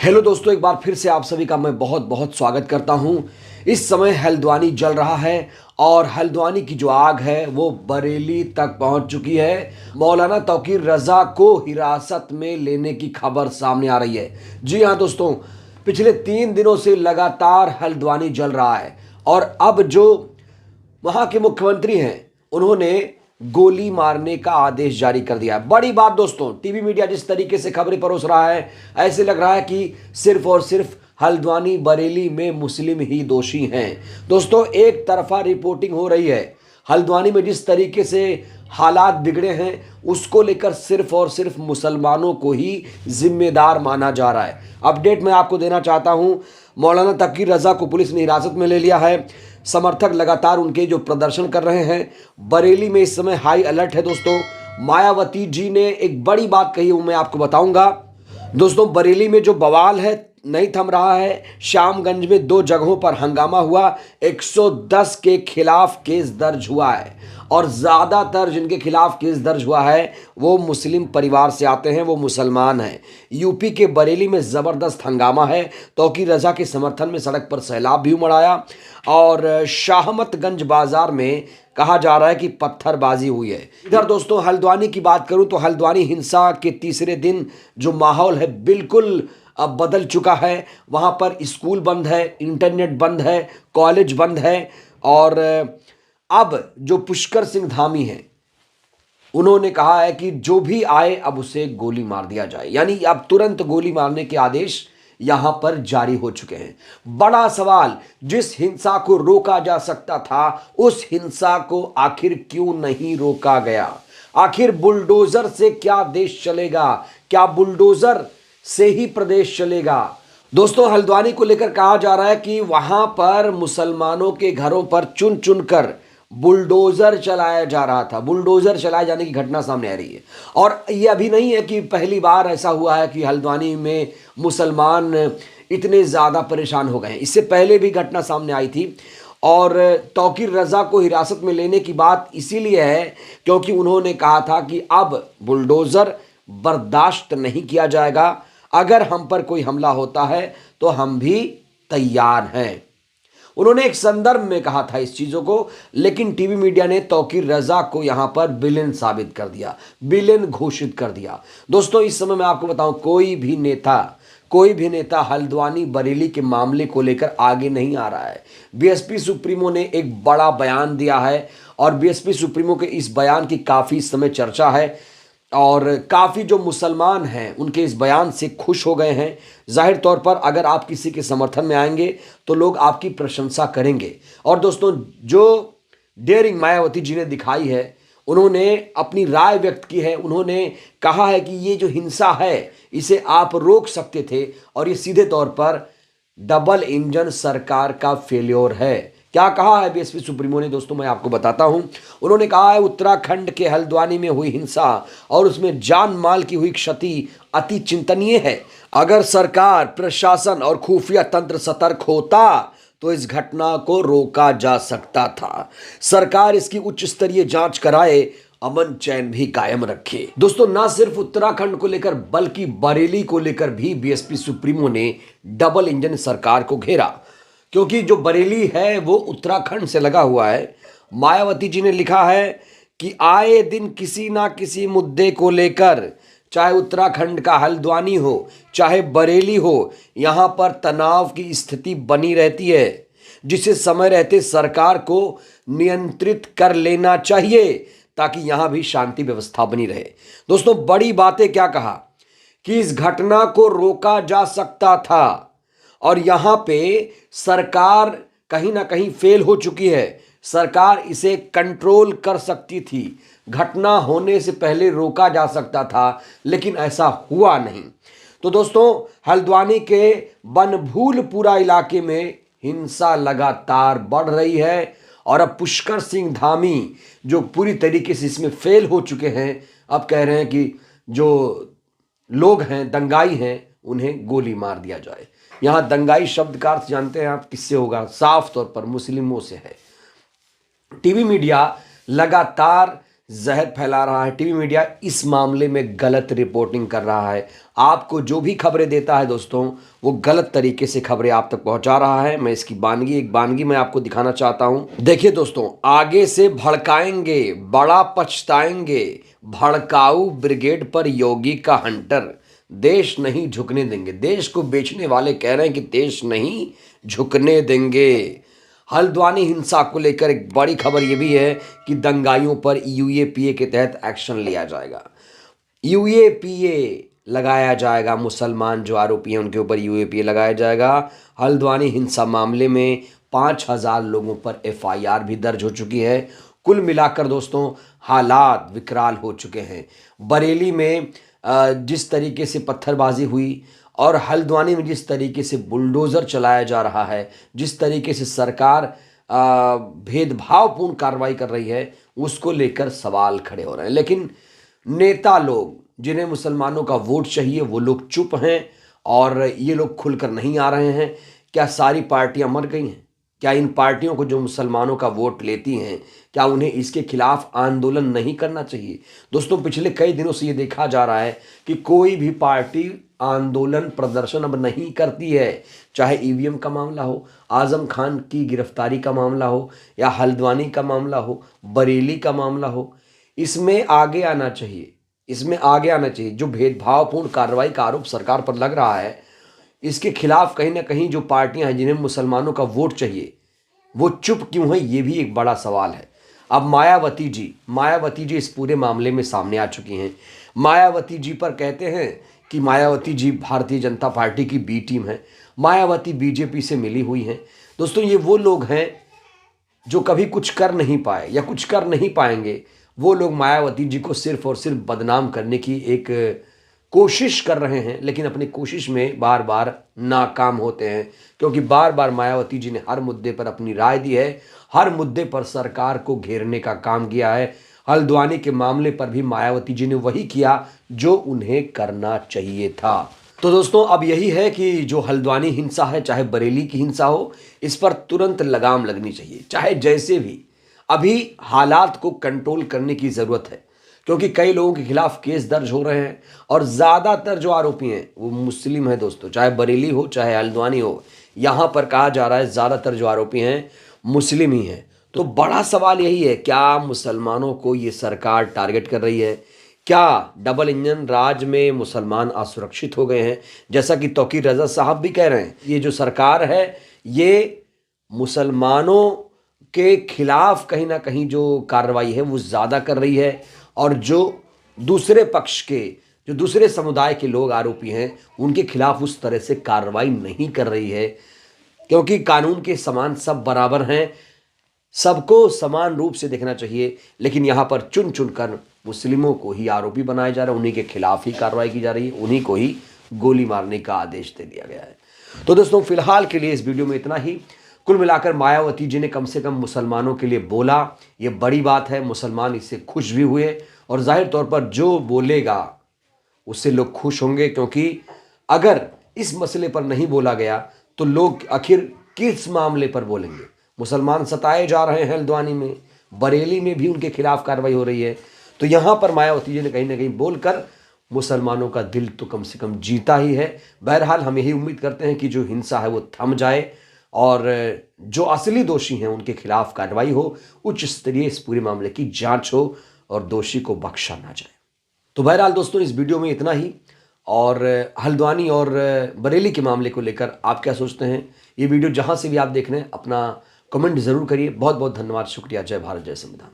Hello दोस्तों, एक बार फिर से आप सभी का मैं बहुत बहुत स्वागत करता हूं। इस समय हल्द्वानी जल रहा है और हल्द्वानी की जो आग है वो बरेली तक पहुंच चुकी है। मौलाना तौकीर रजा को हिरासत में लेने की खबर सामने आ रही है। जी हां दोस्तों, पिछले 3 दिनों से लगातार हल्द्वानी जल रहा है और अब जो वहां के मुख्यमंत्री हैं उन्होंने गोली मारने का आदेश जारी कर दिया है। बड़ी बात दोस्तों, टीवी मीडिया जिस तरीके से खबरें परोस रहा है, ऐसे लग रहा है कि सिर्फ और सिर्फ हल्द्वानी बरेली में मुस्लिम ही दोषी हैं। दोस्तों, एक तरफा रिपोर्टिंग हो रही है। हल्द्वानी में जिस तरीके से हालात बिगड़े हैं उसको लेकर सिर्फ और सिर्फ मुसलमानों को ही जिम्मेदार माना जा रहा है। अपडेट मैं आपको देना चाहता हूं, मौलाना तौकीर रजा को पुलिस ने हिरासत में ले लिया है। समर्थक लगातार उनके जो प्रदर्शन कर रहे हैं। बरेली में इस समय हाई अलर्ट है दोस्तों। मायावती जी ने एक बड़ी बात कही, वो मैं आपको बताऊंगा। दोस्तों, बरेली में जो बवाल है नहीं थम रहा है। श्यामगंज में 2 जगहों पर हंगामा हुआ, 110 के खिलाफ केस दर्ज हुआ है और ज़्यादातर जिनके खिलाफ केस दर्ज हुआ है वो मुस्लिम परिवार से आते हैं, वो मुसलमान हैं। यूपी के बरेली में ज़बरदस्त हंगामा है। तौकीर रजा के समर्थन में सड़क पर सैलाब भी उमड़ आया और शाहमतगंज बाजार में कहा जा रहा है कि पत्थरबाजी हुई है। इधर दोस्तों हल्द्वानी की बात करूं तो हल्द्वानी हिंसा के तीसरे दिन जो माहौल है बिल्कुल अब बदल चुका है। वहां पर स्कूल बंद है, इंटरनेट बंद है, कॉलेज बंद है और अब जो पुष्कर सिंह धामी हैं उन्होंने कहा है कि जो भी आए अब उसे गोली मार दिया जाए, यानी अब तुरंत गोली मारने के आदेश यहां पर जारी हो चुके हैं। बड़ा सवाल, जिस हिंसा को रोका जा सकता था उस हिंसा को आखिर क्यों नहीं रोका गया? आखिर बुलडोजर से क्या देश चलेगा? क्या बुलडोजर से ही प्रदेश चलेगा? दोस्तों, हल्द्वानी को लेकर कहा जा रहा है कि वहां पर मुसलमानों के घरों पर चुन चुन कर बुलडोजर चलाया जा रहा था। बुलडोजर चलाए जाने की घटना सामने आ रही है और ये अभी नहीं है कि पहली बार ऐसा हुआ है कि हल्द्वानी में मुसलमान इतने ज़्यादा परेशान हो गए हैं। इससे पहले भी घटना सामने आई थी और तौकीर रजा को हिरासत में लेने की बात इसीलिए है क्योंकि उन्होंने कहा था कि अब बुलडोजर बर्दाश्त नहीं किया जाएगा। अगर हम पर कोई हमला होता है तो हम भी तैयार हैं। उन्होंने एक संदर्भ में कहा था इस चीजों को, लेकिन टीवी मीडिया ने तौकीर रजा को यहां पर विलेन साबित कर दिया, विलेन घोषित कर दिया। दोस्तों, इस समय मैं आपको बताऊं, कोई भी नेता हल्द्वानी बरेली के मामले को लेकर आगे नहीं आ रहा है। बीएसपी सुप्रीमो ने एक बड़ा बयान दिया है और बीएसपी सुप्रीमो के इस बयान की काफी इस समय चर्चा है और काफ़ी जो मुसलमान हैं उनके इस बयान से खुश हो गए हैं। जाहिर तौर पर अगर आप किसी के समर्थन में आएंगे तो लोग आपकी प्रशंसा करेंगे। और दोस्तों, जो डेयरिंग मायावती जी ने दिखाई है, उन्होंने अपनी राय व्यक्त की है। उन्होंने कहा है कि ये जो हिंसा है इसे आप रोक सकते थे और ये सीधे तौर पर डबल इंजन सरकार का फेल्योर है। क्या कहा है बीएसपी सुप्रीमो ने? दोस्तों, मैं आपको बताता हूं। उन्होंने कहा है उत्तराखंड के हल्द्वानी में हुई हिंसा और उसमें जान माल की हुई क्षति अति चिंतनीय है। अगर सरकार, प्रशासन और खुफिया तंत्र सतर्क होता तो इस घटना को रोका जा सकता था। सरकार इसकी उच्च स्तरीय जांच कराए, अमन चैन भी कायम रखे। दोस्तों, ना सिर्फ उत्तराखंड को लेकर बल्कि बरेली को लेकर भी बीएसपी सुप्रीमो ने डबल इंजन सरकार को घेरा, क्योंकि जो बरेली है वो उत्तराखंड से लगा हुआ है। मायावती जी ने लिखा है कि आए दिन किसी ना किसी मुद्दे को लेकर, चाहे उत्तराखंड का हल्द्वानी हो चाहे बरेली हो, यहाँ पर तनाव की स्थिति बनी रहती है जिसे समय रहते सरकार को नियंत्रित कर लेना चाहिए ताकि यहाँ भी शांति व्यवस्था बनी रहे। दोस्तों, बड़ी बातें क्या कहा कि इस घटना को रोका जा सकता था और यहाँ पे सरकार कहीं ना कहीं फेल हो चुकी है। सरकार इसे कंट्रोल कर सकती थी, घटना होने से पहले रोका जा सकता था, लेकिन ऐसा हुआ नहीं। तो दोस्तों, हल्द्वानी के बनभूलपुरा इलाके में हिंसा लगातार बढ़ रही है और अब पुष्कर सिंह धामी जो पूरी तरीके से इसमें फेल हो चुके हैं, अब कह रहे हैं कि जो लोग हैं, दंगाई हैं, उन्हें गोली मार दिया जाए। यहाँ दंगाई शब्द का अर्थ जानते हैं आप किससे होगा? साफ तौर पर मुस्लिमों से है। टीवी मीडिया लगातार जहर फैला रहा है। टीवी मीडिया इस मामले में गलत रिपोर्टिंग कर रहा है। आपको जो भी खबरें देता है दोस्तों, वो गलत तरीके से खबरें आप तक पहुंचा रहा है। मैं इसकी एक बानगी मैं आपको दिखाना चाहता हूं। देखिए दोस्तों, आगे से भड़काएंगे, बड़ा पछताएंगे, भड़काऊ ब्रिगेड पर योगी का हंटर, देश नहीं झुकने देंगे। देश को बेचने वाले कह रहे हैं कि देश नहीं झुकने देंगे। हल्द्वानी हिंसा को लेकर एक बड़ी खबर यह भी है कि दंगाइयों पर यूएपीए के तहत एक्शन लिया जाएगा। यूएपीए लगाया जाएगा, मुसलमान जो आरोपी हैं उनके ऊपर यूएपीए लगाया जाएगा। हल्द्वानी हिंसा मामले में 5,000 लोगों पर एफआईआर भी दर्ज हो चुकी है। कुल मिलाकर दोस्तों हालात विकराल हो चुके हैं। बरेली में जिस तरीके से पत्थरबाजी हुई और हल्द्वानी में जिस तरीके से बुलडोज़र चलाया जा रहा है, जिस तरीके से सरकार भेदभावपूर्ण कार्रवाई कर रही है, उसको लेकर सवाल खड़े हो रहे हैं। लेकिन नेता लोग जिन्हें मुसलमानों का वोट चाहिए वो लोग चुप हैं और ये लोग खुलकर नहीं आ रहे हैं। क्या सारी पार्टियां मर गई हैं? क्या इन पार्टियों को जो मुसलमानों का वोट लेती हैं, क्या उन्हें इसके खिलाफ आंदोलन नहीं करना चाहिए? दोस्तों, पिछले कई दिनों से ये देखा जा रहा है कि कोई भी पार्टी आंदोलन प्रदर्शन अब नहीं करती है। चाहे ईवीएम का मामला हो, आजम खान की गिरफ्तारी का मामला हो, या हल्द्वानी का मामला हो, बरेली का मामला हो, इसमें आगे आना चाहिए। इसमें आगे आना चाहिए। जो भेदभावपूर्ण कार्रवाई का आरोप सरकार पर लग रहा है, इसके खिलाफ कहीं ना कहीं जो पार्टियां हैं जिन्हें मुसलमानों का वोट चाहिए, वो चुप क्यों है, ये भी एक बड़ा सवाल है। अब मायावती जी इस पूरे मामले में सामने आ चुकी हैं। मायावती जी पर कहते हैं कि मायावती जी भारतीय जनता पार्टी की बी टीम है, मायावती बीजेपी से मिली हुई हैं। दोस्तों, ये वो लोग हैं जो कभी कुछ कर नहीं पाए या कुछ कर नहीं पाएंगे। वो लोग मायावती जी को सिर्फ और सिर्फ बदनाम करने की एक कोशिश कर रहे हैं, लेकिन अपनी कोशिश में बार बार नाकाम होते हैं, क्योंकि बार बार मायावती जी ने हर मुद्दे पर अपनी राय दी है, हर मुद्दे पर सरकार को घेरने का काम किया है। हल्द्वानी के मामले पर भी मायावती जी ने वही किया जो उन्हें करना चाहिए था। तो दोस्तों, अब यही है कि जो हल्द्वानी हिंसा है, चाहे बरेली की हिंसा हो, इस पर तुरंत लगाम लगनी चाहिए। चाहे जैसे भी, अभी हालात को कंट्रोल करने की ज़रूरत है, क्योंकि कई लोगों के खिलाफ केस दर्ज हो रहे हैं और ज़्यादातर जो आरोपी हैं वो मुस्लिम हैं दोस्तों। चाहे बरेली हो चाहे हल्द्वानी हो, यहाँ पर कहा जा रहा है ज़्यादातर जो आरोपी हैं मुस्लिम ही हैं। तो बड़ा सवाल यही है, क्या मुसलमानों को ये सरकार टारगेट कर रही है? क्या डबल इंजन राज में मुसलमान असुरक्षित हो गए हैं? जैसा कि तौकीर रज़ा साहब भी कह रहे हैं, ये जो सरकार है ये मुसलमानों के खिलाफ कहीं ना कहीं जो कार्रवाई है वो ज़्यादा कर रही है, और जो दूसरे पक्ष के, जो दूसरे समुदाय के लोग आरोपी हैं, उनके खिलाफ उस तरह से कार्रवाई नहीं कर रही है। क्योंकि कानून के समान सब बराबर हैं, सबको समान रूप से देखना चाहिए। लेकिन यहाँ पर चुन चुन कर मुस्लिमों को ही आरोपी बनाया जा रहा है, उन्हीं के खिलाफ ही कार्रवाई की जा रही है, उन्हीं को ही गोली मारने का आदेश दे दिया गया है। तो दोस्तों, फिलहाल के लिए इस वीडियो में इतना ही। कुल मिलाकर मायावती जी ने कम से कम मुसलमानों के लिए बोला, ये बड़ी बात है। मुसलमान इससे खुश भी हुए, और जाहिर तौर पर जो बोलेगा उससे लोग खुश होंगे, क्योंकि अगर इस मसले पर नहीं बोला गया तो लोग आखिर किस मामले पर बोलेंगे? मुसलमान सताए जा रहे हैं हल्द्वानी में, बरेली में भी उनके खिलाफ कार्रवाई हो रही है। तो यहाँ पर मायावती जी ने कहीं ना कहीं बोलकर मुसलमानों का दिल तो कम से कम जीता ही है। बहरहाल हम यही उम्मीद करते हैं कि जो हिंसा है वो थम जाए और जो असली दोषी हैं उनके खिलाफ कार्रवाई हो, उच्च स्तरीय इस पूरे मामले की जांच हो और दोषी को बख्शा ना जाए। तो बहरहाल दोस्तों, इस वीडियो में इतना ही। और हल्द्वानी और बरेली के मामले को लेकर आप क्या सोचते हैं? ये वीडियो जहां से भी आप देख रहे हैं, अपना कमेंट जरूर करिए। बहुत बहुत धन्यवाद, शुक्रिया। जय भारत, जय संविधान।